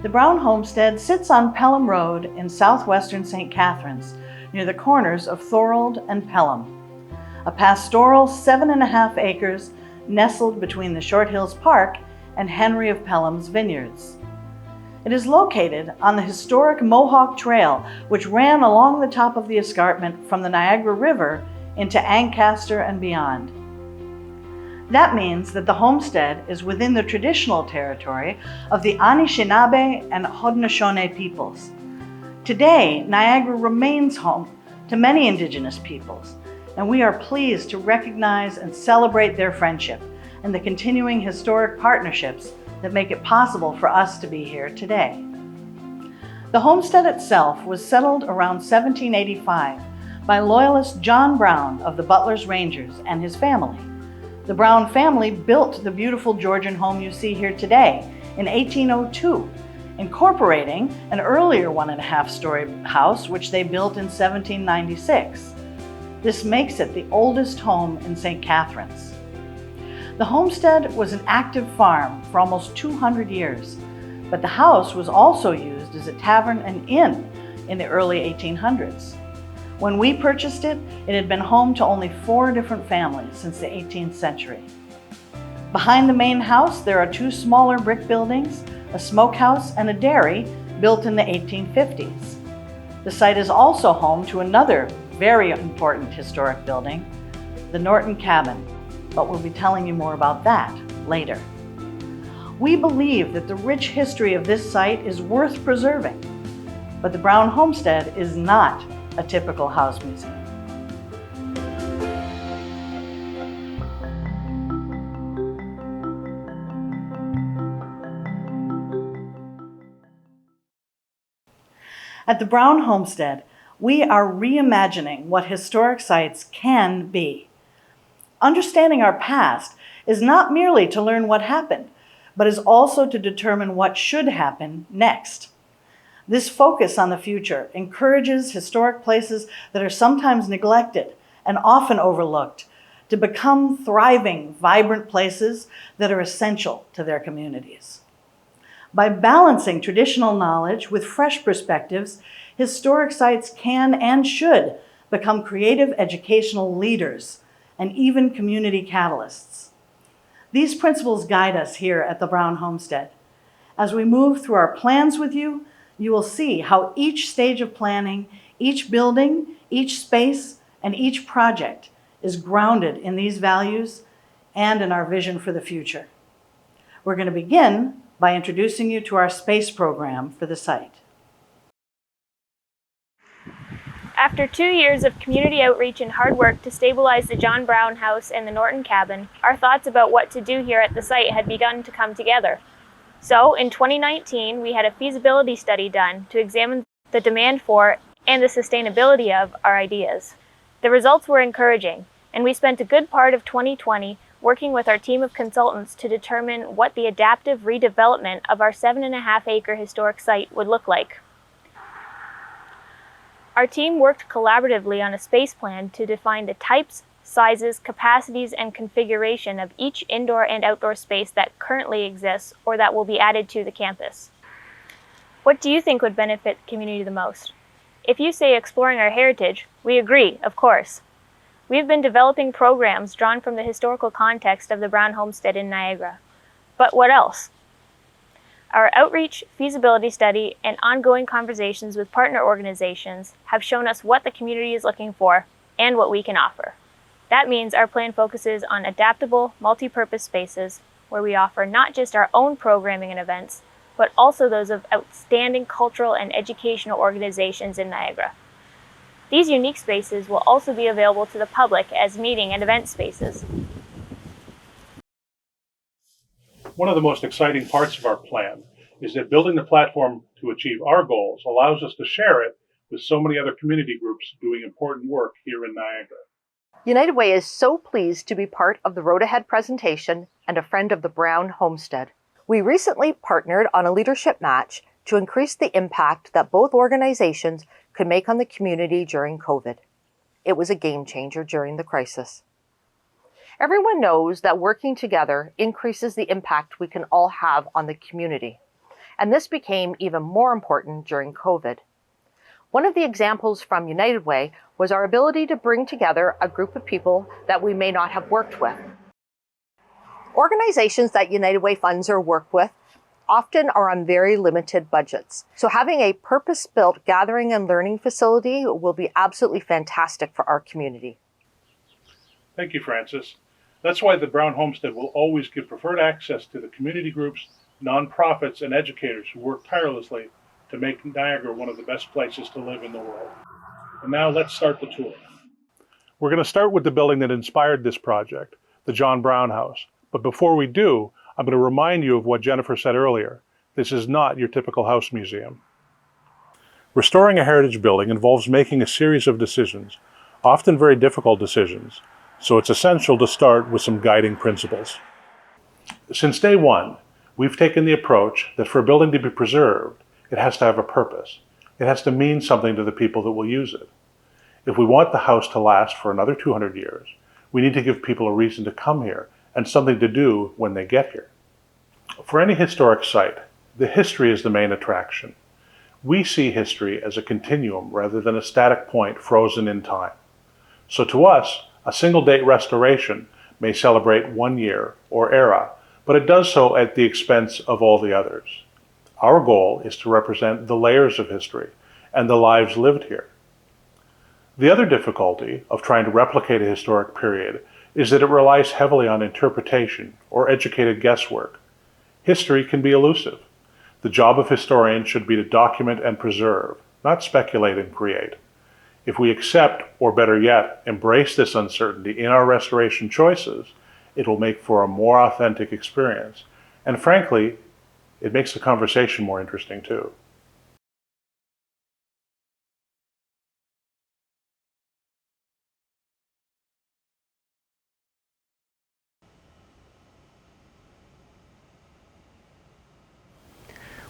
The Brown Homestead sits on Pelham Road in southwestern St. Catharines, near the corners of Thorold and Pelham. A pastoral 7.5 acres nestled between the Short Hills Park and Henry of Pelham's vineyards. It is located on the historic Mohawk Trail, which ran along the top of the escarpment from the Niagara River into Ancaster and beyond. That means that the homestead is within the traditional territory of the Anishinaabe and Haudenosaunee peoples. Today, Niagara remains home to many Indigenous peoples, and we are pleased to recognize and celebrate their friendship and the continuing historic partnerships that make it possible for us to be here today. The homestead itself was settled around 1785 by Loyalist John Brown of the Butler's Rangers and his family. The Brown family built the beautiful Georgian home you see here today in 1802, incorporating an earlier 1.5-story house which they built in 1796. This makes it the oldest home in St. Catharines. The homestead was an active farm for almost 200 years, but the house was also used as a tavern and inn in the early 1800s. When we purchased it, it had been home to only 4 different families since the 18th century. Behind the main house, there are 2 smaller brick buildings, a smokehouse and a dairy built in the 1850s. The site is also home to another very important historic building, the Norton Cabin, but we'll be telling you more about that later. We believe that the rich history of this site is worth preserving, but the Brown Homestead is not a typical house museum. At the Brown Homestead, we are reimagining what historic sites can be. Understanding our past is not merely to learn what happened, but is also to determine what should happen next. This focus on the future encourages historic places that are sometimes neglected and often overlooked to become thriving, vibrant places that are essential to their communities. By balancing traditional knowledge with fresh perspectives, historic sites can and should become creative educational leaders and even community catalysts. These principles guide us here at the Brown Homestead. As we move through our plans with you, you will see how each stage of planning, each building, each space, and each project is grounded in these values and in our vision for the future. We're going to begin by introducing you to our space program for the site. After 2 years of community outreach and hard work to stabilize the John Brown House and the Norton Cabin, our thoughts about what to do here at the site had begun to come together. So, in 2019, we had a feasibility study done to examine the demand for and the sustainability of our ideas. The results were encouraging, and we spent a good part of 2020 working with our team of consultants to determine what the adaptive redevelopment of our 7.5-acre historic site would look like. Our team worked collaboratively on a space plan to define the types, sizes, capacities, and configuration of each indoor and outdoor space that currently exists or that will be added to the campus. What do you think would benefit the community the most? If you say exploring our heritage, we agree, of course. We've been developing programs drawn from the historical context of the Brown Homestead in Niagara. But what else? Our outreach, feasibility study, and ongoing conversations with partner organizations have shown us what the community is looking for and what we can offer. That means our plan focuses on adaptable, multi-purpose spaces where we offer not just our own programming and events, but also those of outstanding cultural and educational organizations in Niagara. These unique spaces will also be available to the public as meeting and event spaces. One of the most exciting parts of our plan is that building the platform to achieve our goals allows us to share it with so many other community groups doing important work here in Niagara. United Way is so pleased to be part of the Road Ahead presentation and a friend of the Brown Homestead. We recently partnered on a leadership match to increase the impact that both organizations could make on the community during COVID. It was a game changer during the crisis. Everyone knows that working together increases the impact we can all have on the community. and this became even more important during COVID. One of the examples from United Way was our ability to bring together a group of people that we may not have worked with. Organizations that United Way funds or work with often are on very limited budgets. So having a purpose-built gathering and learning facility will be absolutely fantastic for our community. Thank you, Frances. That's why the Brown Homestead will always give preferred access to the community groups, nonprofits, and educators who work tirelessly to make Niagara one of the best places to live in the world. And now let's start the tour. We're going to start with the building that inspired this project, the John Brown House. But before we do, I'm going to remind you of what Jennifer said earlier. This is not your typical house museum. Restoring a heritage building involves making a series of decisions, often very difficult decisions, so it's essential to start with some guiding principles. Since day one, we've taken the approach that for a building to be preserved, it has to have a purpose. It has to mean something to the people that will use it. If we want the house to last for another 200 years, we need to give people a reason to come here and something to do when they get here. For any historic site, the history is the main attraction. We see history as a continuum rather than a static point frozen in time. So to us, a single-date restoration may celebrate 1 year or era, but it does so at the expense of all the others. Our goal is to represent the layers of history and the lives lived here. The other difficulty of trying to replicate a historic period is that it relies heavily on interpretation or educated guesswork. History can be elusive. The job of historians should be to document and preserve, not speculate and create. If we accept, or better yet, embrace this uncertainty in our restoration choices, it will make for a more authentic experience. And frankly, it makes the conversation more interesting too.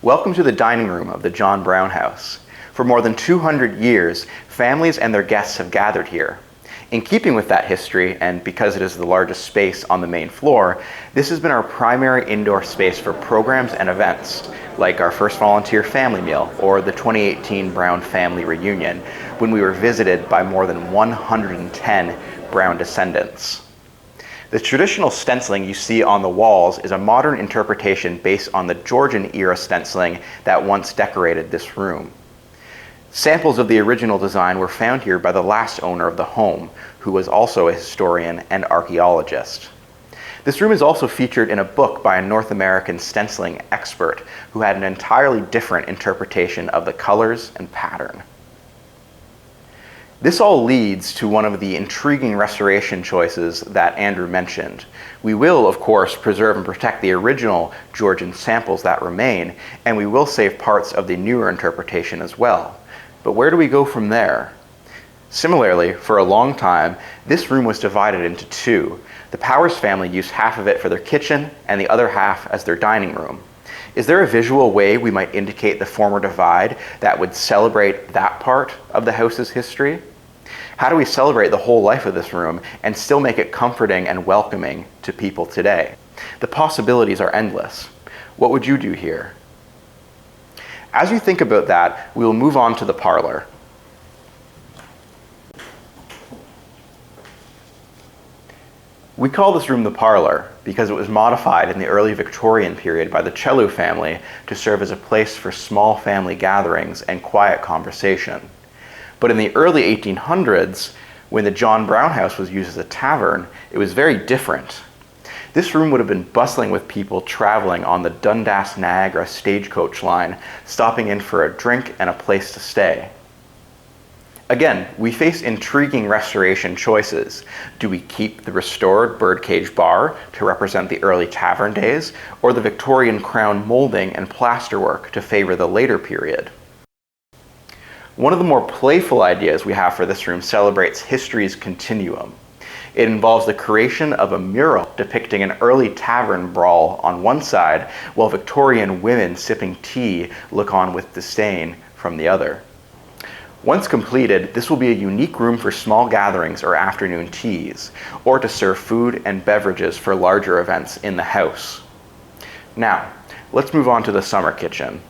Welcome to the dining room of the John Brown House. For more than 200 years, families and their guests have gathered here. In keeping with that history, and because it is the largest space on the main floor, this has been our primary indoor space for programs and events, like our first volunteer family meal or the 2018 Brown Family Reunion, when we were visited by more than 110 Brown descendants. The traditional stenciling you see on the walls is a modern interpretation based on the Georgian-era stenciling that once decorated this room. Samples of the original design were found here by the last owner of the home, who was also a historian and archaeologist. This room is also featured in a book by a North American stenciling expert who had an entirely different interpretation of the colors and pattern. This all leads to one of the intriguing restoration choices that Andrew mentioned. We will, of course, preserve and protect the original Georgian samples that remain, and we will save parts of the newer interpretation as well. But where do we go from there? Similarly, for a long time, this room was divided into two. The Powers family used half of it for their kitchen and the other half as their dining room. Is there a visual way we might indicate the former divide that would celebrate that part of the house's history? How do we celebrate the whole life of this room and still make it comforting and welcoming to people today? The possibilities are endless. What would you do here? As you think about that, we will move on to the parlor. We call this room the parlor because it was modified in the early Victorian period by the Pelham family to serve as a place for small family gatherings and quiet conversation. But in the early 1800s, when the John Brown House was used as a tavern, it was very different. This room would have been bustling with people traveling on the Dundas-Niagara stagecoach line, stopping in for a drink and a place to stay. Again, we face intriguing restoration choices. Do we keep the restored birdcage bar to represent the early tavern days, or the Victorian crown molding and plasterwork to favor the later period? One of the more playful ideas we have for this room celebrates history's continuum. It involves the creation of a mural depicting an early tavern brawl on one side, while Victorian women sipping tea look on with disdain from the other. Once completed, this will be a unique room for small gatherings or afternoon teas, or to serve food and beverages for larger events in the house. Now, Let's move on to the summer kitchen.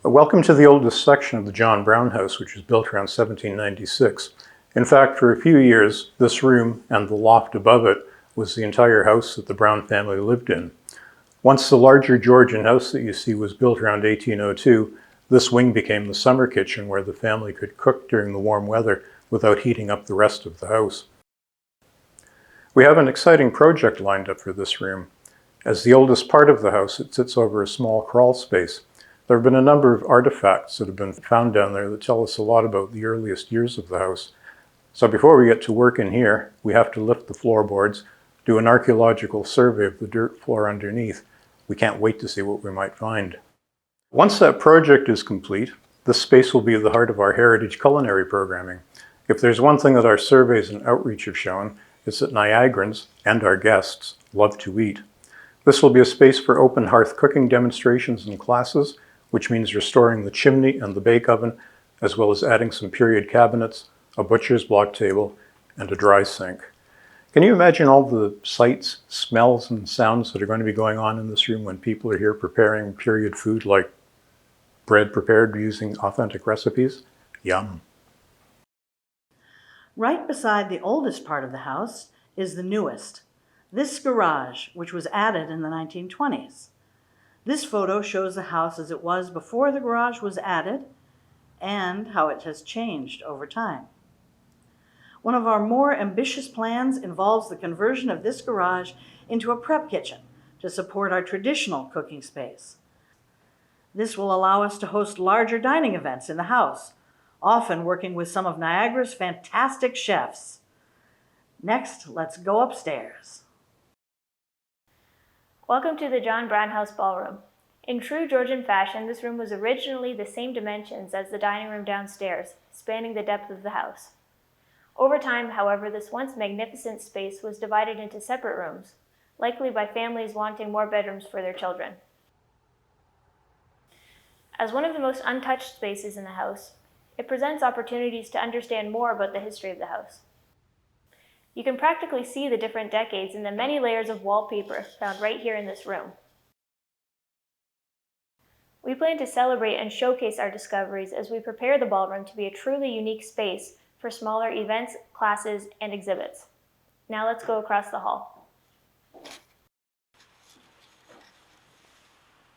Welcome to the oldest section of the John Brown house, which was built around 1796. In fact, for a few years, this room and the loft above it was the entire house that the Brown family lived in. Once the larger Georgian house that you see was built around 1802, this wing became the summer kitchen where the family could cook during the warm weather without heating up the rest of the house. We have an exciting project lined up for this room. As the oldest part of the house, it sits over a small crawl space. There have been a number of artifacts that have been found down there that tell us a lot about the earliest years of the house. So before we get to work in here, we have to lift the floorboards, do an archaeological survey of the dirt floor underneath. We can't wait to see what we might find. Once that project is complete, this space will be the heart of our heritage culinary programming. If there's one thing that our surveys and outreach have shown, it's that Niagarans, and our guests, love to eat. This will be a space for open hearth cooking demonstrations and classes, which means restoring the chimney and the bake oven, as well as adding some period cabinets, a butcher's block table, and a dry sink. Can you imagine all the sights, smells, and sounds that are going to be going on in this room when people are here preparing period food like bread prepared using authentic recipes? Yum. Right beside the oldest part of the house is the newest, this garage, which was added in the 1920s. This photo shows the house as it was before the garage was added and how it has changed over time. One of our more ambitious plans involves the conversion of this garage into a prep kitchen to support our traditional cooking space. This will allow us to host larger dining events in the house, often working with some of Niagara's fantastic chefs. Next, let's go upstairs. Welcome to the John Brown House Ballroom. In true Georgian fashion, this room was originally the same dimensions as the dining room downstairs, spanning the depth of the house. Over time, however, this once magnificent space was divided into separate rooms, likely by families wanting more bedrooms for their children. As one of the most untouched spaces in the house, it presents opportunities to understand more about the history of the house. You can practically see the different decades in the many layers of wallpaper found right here in this room. We plan to celebrate and showcase our discoveries as we prepare the ballroom to be a truly unique space for smaller events, classes, and exhibits. Now let's go across the hall.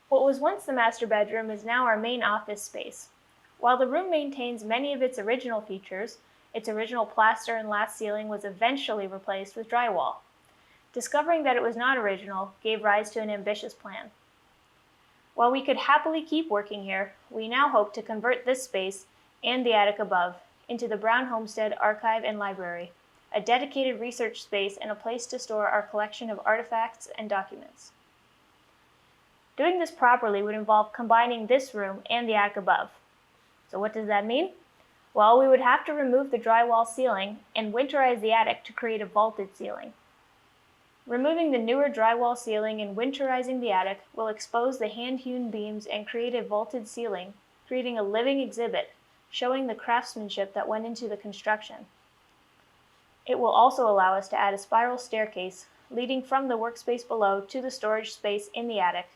What was once the master bedroom is now our main office space. While the room maintains many of its original features, its original plaster and lath ceiling was eventually replaced with drywall. Discovering that it was not original gave rise to an ambitious plan. While we could happily keep working here, we now hope to convert this space and the attic above into the Brown Homestead Archive and Library, a dedicated research space and a place to store our collection of artifacts and documents. Doing this properly would involve combining this room and the attic above. So what does that mean? Well, we would have to remove the drywall ceiling and winterize the attic to create a vaulted ceiling. Removing the newer drywall ceiling and winterizing the attic will expose the hand-hewn beams and create a vaulted ceiling, creating a living exhibit showing the craftsmanship that went into the construction. It will also allow us to add a spiral staircase leading from the workspace below to the storage space in the attic,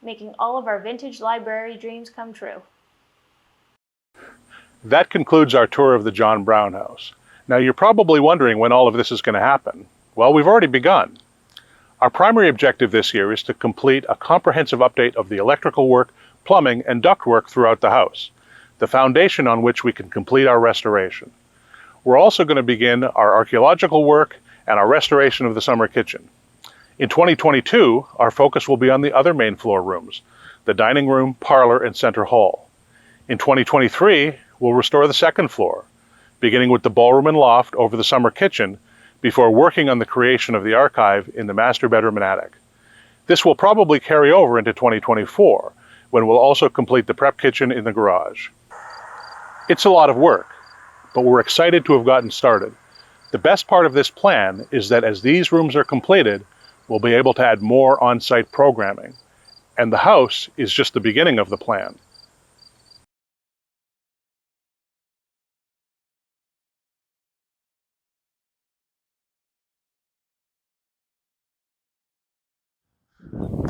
making all of our vintage library dreams come true. That concludes our tour of the John Brown house. Now you're probably wondering when all of this is going to happen. Well, we've already begun. Our primary objective this year is to complete a comprehensive update of the electrical work, plumbing, and ductwork throughout the house, the foundation on which we can complete our restoration. We're also going to begin our archaeological work and our restoration of the summer kitchen. In 2022, our focus will be on the other main floor rooms, the dining room, parlor, and center hall. In 2023, we'll restore the second floor, beginning with the ballroom and loft over the summer kitchen, before working on the creation of the archive in the master bedroom and attic. This will probably carry over into 2024, when we'll also complete the prep kitchen in the garage. It's a lot of work, but we're excited to have gotten started. The best part of this plan is that as these rooms are completed, we'll be able to add more on-site programming. And the house is just the beginning of the plan.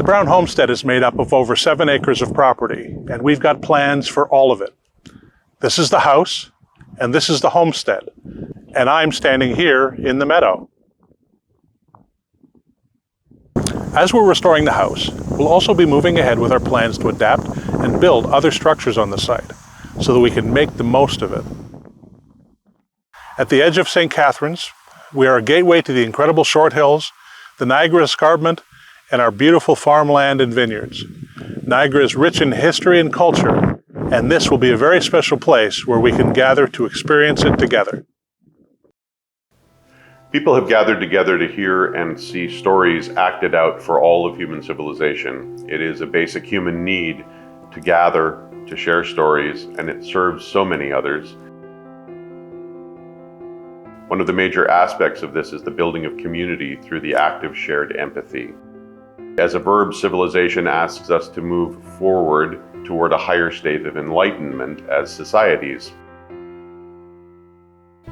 The Brown Homestead is made up of over 7 acres of property, and we've got plans for all of it. This is the house, and this is the homestead, and I'm standing here in the meadow. As we're restoring the house, we'll also be moving ahead with our plans to adapt and build other structures on the site so that we can make the most of it. At the edge of St. Catharines, we are a gateway to the incredible short hills, the Niagara escarpment, and our beautiful farmland and vineyards. Niagara is rich in history and culture, and this will be a very special place where we can gather to experience it together. People have gathered together to hear and see stories acted out for all of human civilization. It is a basic human need to gather, to share stories, and it serves so many others. One of the major aspects of this is the building of community through the act of shared empathy. As a verb, civilization asks us to move forward toward a higher state of enlightenment as societies.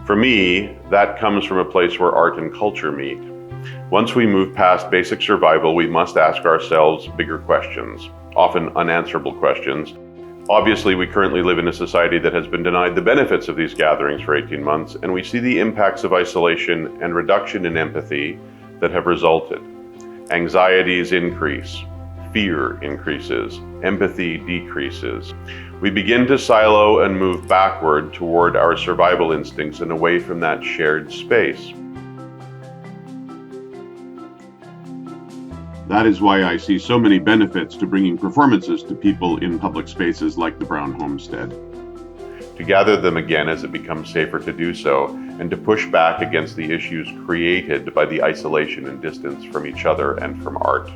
For me, that comes from a place where art and culture meet. Once we move past basic survival, we must ask ourselves bigger questions, often unanswerable questions. Obviously, we currently live in a society that has been denied the benefits of these gatherings for 18 months, and we see the impacts of isolation and reduction in empathy that have resulted. Anxieties increase, fear increases, empathy decreases. We begin to silo and move backward toward our survival instincts and away from that shared space. That is why I see so many benefits to bringing performances to people in public spaces like the Brown Homestead. To gather them again as it becomes safer to do so, and to push back against the issues created by the isolation and distance from each other and from art.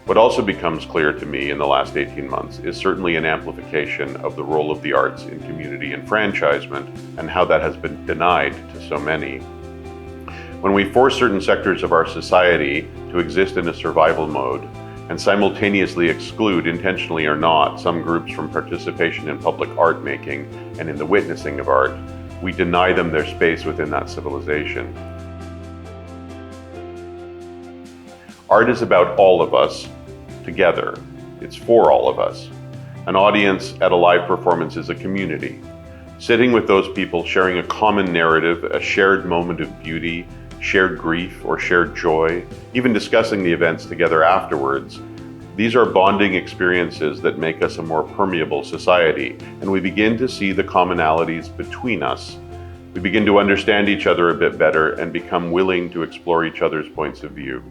What also becomes clear to me in the last 18 months is certainly an amplification of the role of the arts in community enfranchisement and how that has been denied to so many. When we force certain sectors of our society to exist in a survival mode and simultaneously exclude, intentionally or not, some groups from participation in public art making and in the witnessing of art, we deny them their space within that civilization. Art is about all of us together. It's for all of us. An audience at a live performance is a community. Sitting with those people, sharing a common narrative, a shared moment of beauty, shared grief or shared joy, even discussing the events together afterwards. These are bonding experiences that make us a more permeable society, and we begin to see the commonalities between us. We begin to understand each other a bit better and become willing to explore each other's points of view.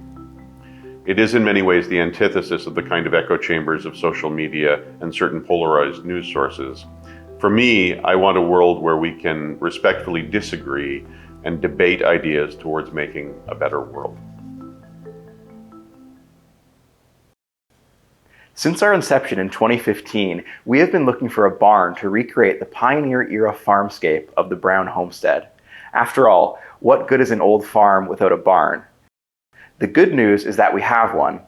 It is in many ways the antithesis of the kind of echo chambers of social media and certain polarized news sources. For me, I want a world where we can respectfully disagree and debate ideas towards making a better world. Since our inception in 2015, we have been looking for a barn to recreate the pioneer-era farmscape of the Brown Homestead. After all, what good is an old farm without a barn? The good news is that we have one.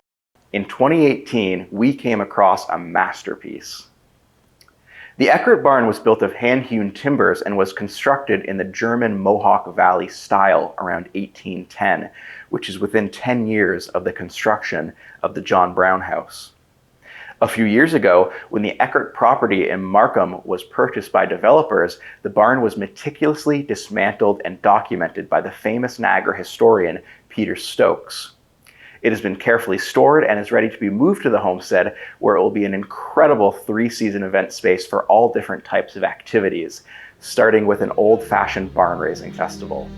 In 2018, we came across a masterpiece. The Eckert barn was built of hand-hewn timbers and was constructed in the German Mohawk Valley style around 1810, which is within 10 years of the construction of the John Brown house. A few years ago, when the Eckert property in Markham was purchased by developers, the barn was meticulously dismantled and documented by the famous Niagara historian Peter Stokes. It has been carefully stored and is ready to be moved to the homestead, where it will be an incredible 3-season event space for all different types of activities, starting with an old-fashioned barn raising festival.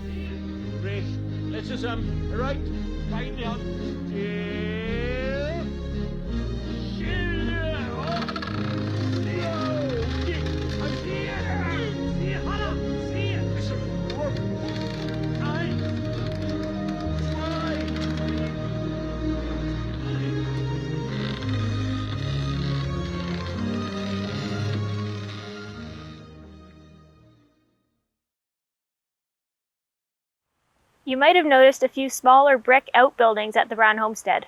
You might have noticed a few smaller brick outbuildings at the Brown Homestead.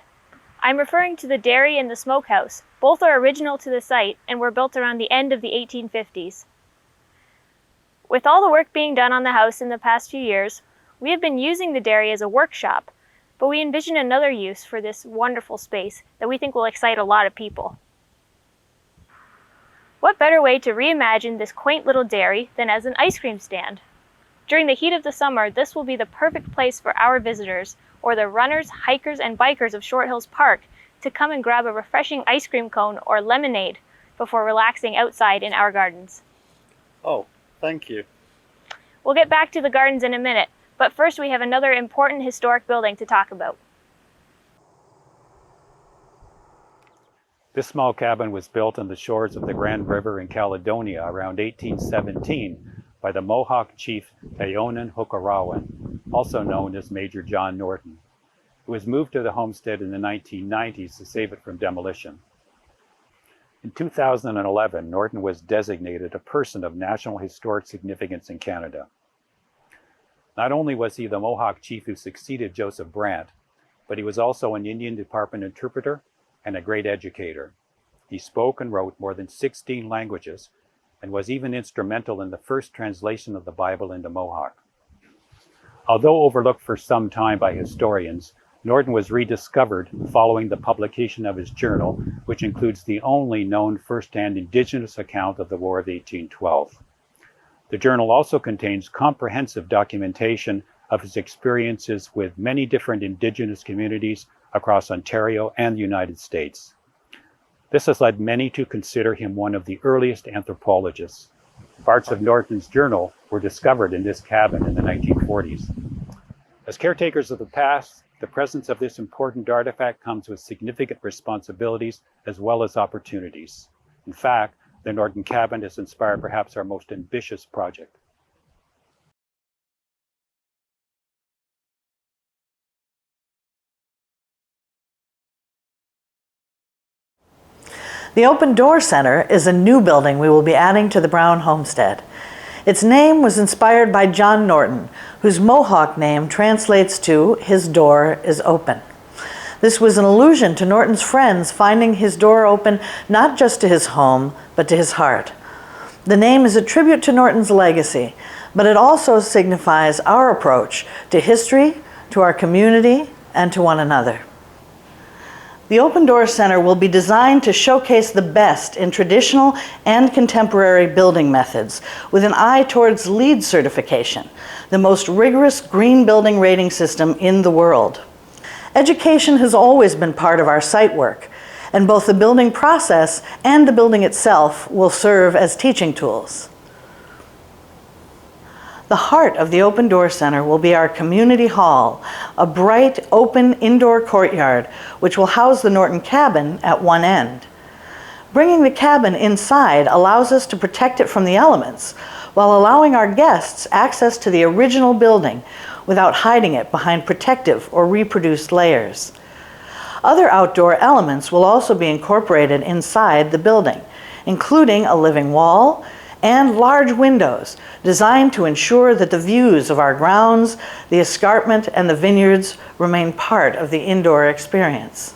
I'm referring to the dairy and the smokehouse. Both are original to the site and were built around the end of the 1850s. With all the work being done on the house in the past few years, We have been using the dairy as a workshop, but we envision another use for this wonderful space that we think will excite a lot of people. What better way to reimagine this quaint little dairy than as an ice cream stand? During the heat of the summer, this will be the perfect place for our visitors, or the runners, hikers, and bikers of Short Hills Park, to come and grab a refreshing ice cream cone or lemonade before relaxing outside in our gardens. Oh, thank you. We'll get back to the gardens in a minute, but first we have another important historic building to talk about. This small cabin was built on the shores of the Grand River in Caledonia around 1817 by the Mohawk chief Tayonan Hokarawan, also known as Major John Norton. It was moved to the homestead in the 1990s to save it from demolition. In 2011, Norton was designated a person of national historic significance in Canada. Not only was he the Mohawk chief who succeeded Joseph Brant, but he was also an Indian Department interpreter and a great educator. He spoke and wrote more than 16 languages and was even instrumental in the first translation of the Bible into Mohawk. Although overlooked for some time by historians, Norton was rediscovered following the publication of his journal, which includes the only known first-hand Indigenous account of the War of 1812. The journal also contains comprehensive documentation of his experiences with many different Indigenous communities across Ontario and the United States. This has led many to consider him one of the earliest anthropologists. Parts of Norton's journal were discovered in this cabin in the 1940s. As caretakers of the past, the presence of this important artifact comes with significant responsibilities as well as opportunities. In fact, the Norton cabin has inspired perhaps our most ambitious project. The Open Door Center is a new building we will be adding to the Brown Homestead. Its name was inspired by John Norton, whose Mohawk name translates to "his door is open." This was an allusion to Norton's friends finding his door open not just to his home, but to his heart. The name is a tribute to Norton's legacy, but it also signifies our approach to history, to our community, and to one another. The Open Door Center will be designed to showcase the best in traditional and contemporary building methods with an eye towards LEED certification, the most rigorous green building rating system in the world. Education has always been part of our site work, and both the building process and the building itself will serve as teaching tools. The heart of the Open Door Center will be our community hall, a bright, open indoor courtyard which will house the Norton cabin at one end. Bringing the cabin inside allows us to protect it from the elements, while allowing our guests access to the original building without hiding it behind protective or reproduced layers. Other outdoor elements will also be incorporated inside the building, including a living wall and large windows designed to ensure that the views of our grounds, the escarpment, and the vineyards remain part of the indoor experience.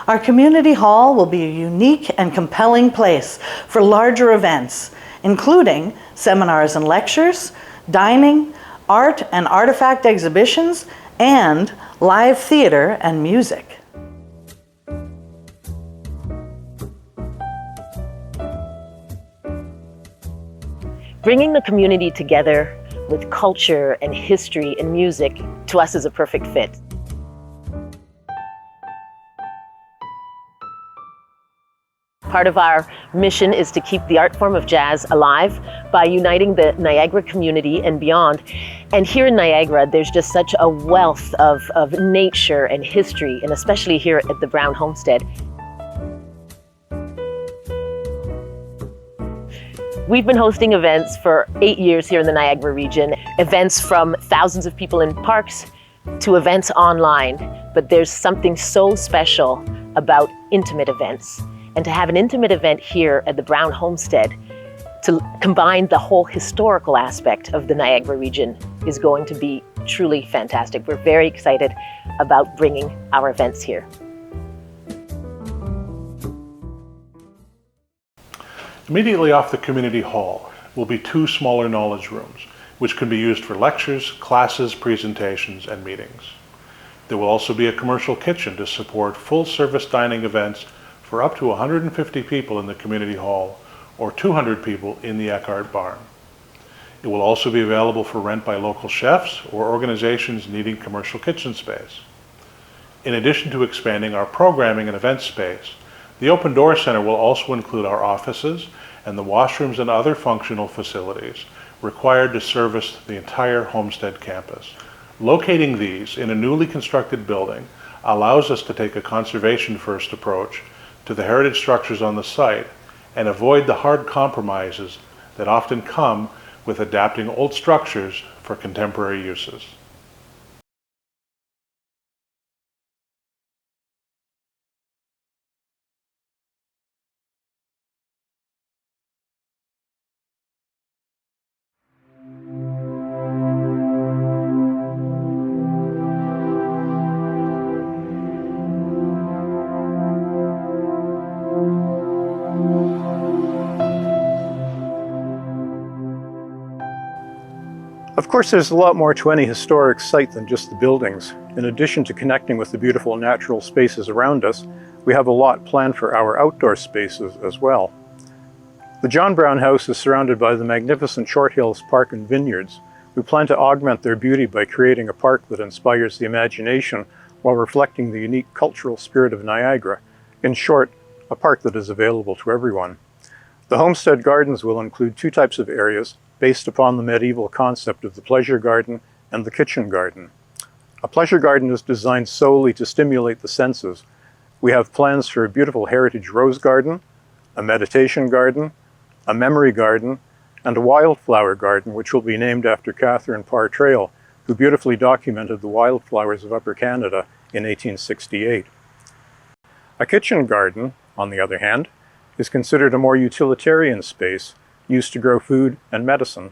Our community hall will be a unique and compelling place for larger events, including seminars and lectures, dining, art and artifact exhibitions, and live theater and music. Bringing the community together with culture and history and music, to us, is a perfect fit. Part of our mission is to keep the art form of jazz alive by uniting the Niagara community and beyond. And here in Niagara, there's just such a wealth of nature and history, and especially here at the Brown Homestead. We've been hosting events for 8 years here in the Niagara region, events from thousands of people in parks to events online. But there's something so special about intimate events. And to have an intimate event here at the Brown Homestead to combine the whole historical aspect of the Niagara region is going to be truly fantastic. We're very excited about bringing our events here. Immediately off the community hall will be two smaller knowledge rooms, which can be used for lectures, classes, presentations, and meetings. There will also be a commercial kitchen to support full-service dining events for up to 150 people in the community hall or 200 people in the Eckhart barn. It will also be available for rent by local chefs or organizations needing commercial kitchen space. In addition to expanding our programming and event space, the Open Door Center will also include our offices and the washrooms and other functional facilities required to service the entire Homestead campus. Locating these in a newly constructed building allows us to take a conservation-first approach to the heritage structures on the site and avoid the hard compromises that often come with adapting old structures for contemporary uses. Of course, there's a lot more to any historic site than just the buildings. In addition to connecting with the beautiful natural spaces around us, we have a lot planned for our outdoor spaces as well. The John Brown House is surrounded by the magnificent Short Hills Park and vineyards. We plan to augment their beauty by creating a park that inspires the imagination while reflecting the unique cultural spirit of Niagara. In short, a park that is available to everyone. The Homestead Gardens will include two types of areas based upon the medieval concept of the pleasure garden and the kitchen garden. A pleasure garden is designed solely to stimulate the senses. We have plans for a beautiful heritage rose garden, a meditation garden, a memory garden, and a wildflower garden, which will be named after Catherine Parr Traill, who beautifully documented the wildflowers of Upper Canada in 1868. A kitchen garden, on the other hand, is considered a more utilitarian space used to grow food and medicine.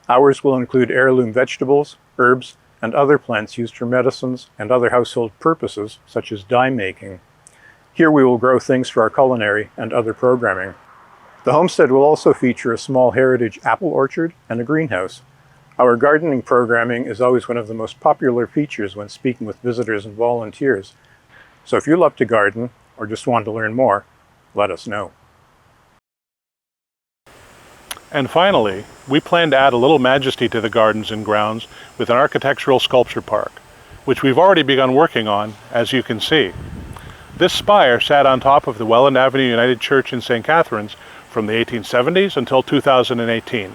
Ours will include heirloom vegetables, herbs, and other plants used for medicines and other household purposes, such as dye making. Here we will grow things for our culinary and other programming. The homestead will also feature a small heritage apple orchard and a greenhouse. Our gardening programming is always one of the most popular features when speaking with visitors and volunteers. So if you love to garden or just want to learn more, let us know. And finally, we plan to add a little majesty to the gardens and grounds with an architectural sculpture park, which we've already begun working on, as you can see. This spire sat on top of the Welland Avenue United Church in St. Catharines from the 1870s until 2018.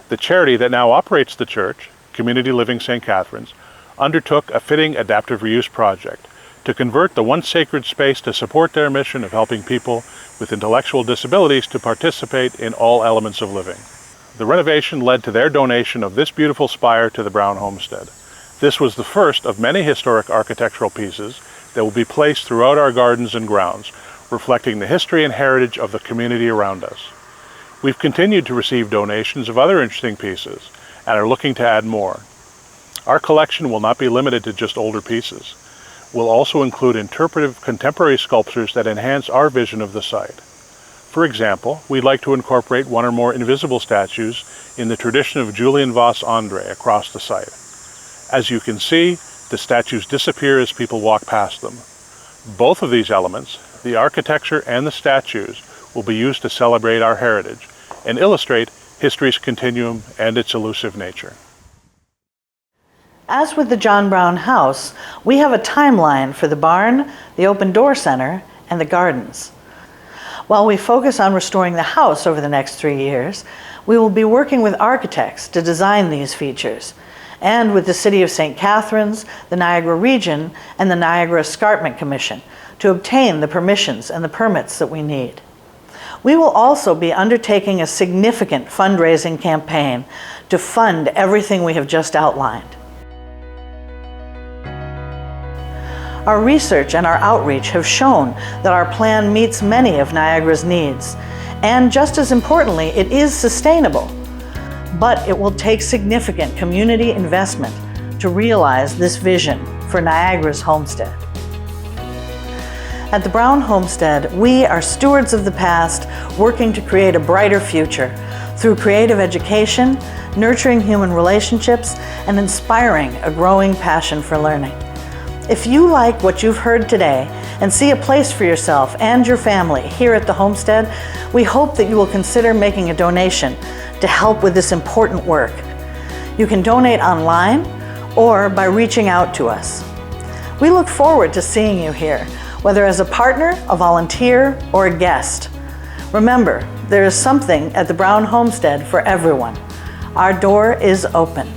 The charity that now operates the church, Community Living St. Catharines, undertook a fitting adaptive reuse project to convert the once sacred space to support their mission of helping people with intellectual disabilities to participate in all elements of living. The renovation led to their donation of this beautiful spire to the Brown Homestead. This was the first of many historic architectural pieces that will be placed throughout our gardens and grounds, reflecting the history and heritage of the community around us. We've continued to receive donations of other interesting pieces and are looking to add more. Our collection will not be limited to just older pieces. We'll also include interpretive contemporary sculptures that enhance our vision of the site. For example, we'd like to incorporate one or more invisible statues in the tradition of Julian Vos Andre across the site. As you can see, the statues disappear as people walk past them. Both of these elements, the architecture and the statues, will be used to celebrate our heritage and illustrate history's continuum and its elusive nature. As with the John Brown House, we have a timeline for the barn, the Open Door Center, and the gardens. While we focus on restoring the house over the next 3 years, we will be working with architects to design these features, and with the City of St. Catharines, the Niagara Region, and the Niagara Escarpment Commission to obtain the permissions and the permits that we need. We will also be undertaking a significant fundraising campaign to fund everything we have just outlined. Our research and our outreach have shown that our plan meets many of Niagara's needs, and just as importantly, it is sustainable. But it will take significant community investment to realize this vision for Niagara's homestead. At the Brown Homestead, we are stewards of the past, working to create a brighter future through creative education, nurturing human relationships, and inspiring a growing passion for learning. If you like what you've heard today and see a place for yourself and your family here at the homestead, we hope that you will consider making a donation to help with this important work. You can donate online or by reaching out to us. We look forward to seeing you here, whether as a partner, a volunteer, or a guest. Remember, there is something at the Brown Homestead for everyone. Our door is open.